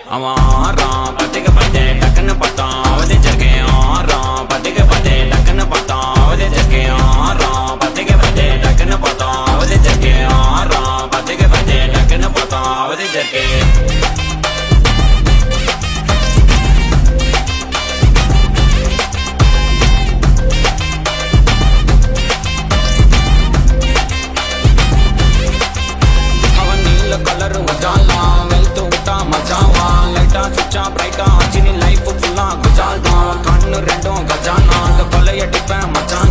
அவன் ஆறான் பத்துக்கு பத்து டக்குன்னு பார்த்தான் அவதே ஜர்க்கேன் ஆறான் பத்துக்கு பத்து டக்குன்னு பார்த்தான் அவதே ஜர்க்கேன் ஆறான் பத்துக்கு பத்து டக்குன்னு பார்த்தான் அவதே ஜர்க்கேன் ஆறான் பத்துக்கு பத்து டக்குன்னு பார்த்தான் அவதே ஜர்க்கேன் கலரும் மச்சாலாம் வெல்த் விட்டா மச்சாவான் லைட்டா சுச்சா பிரைட்டா ஆச்சு நீ லைஃப் ஃபுல்லா குஜால் தான் கண்ணு ரெண்டும் கஜானா அந்த கொலையடிப்பேன் மச்சான்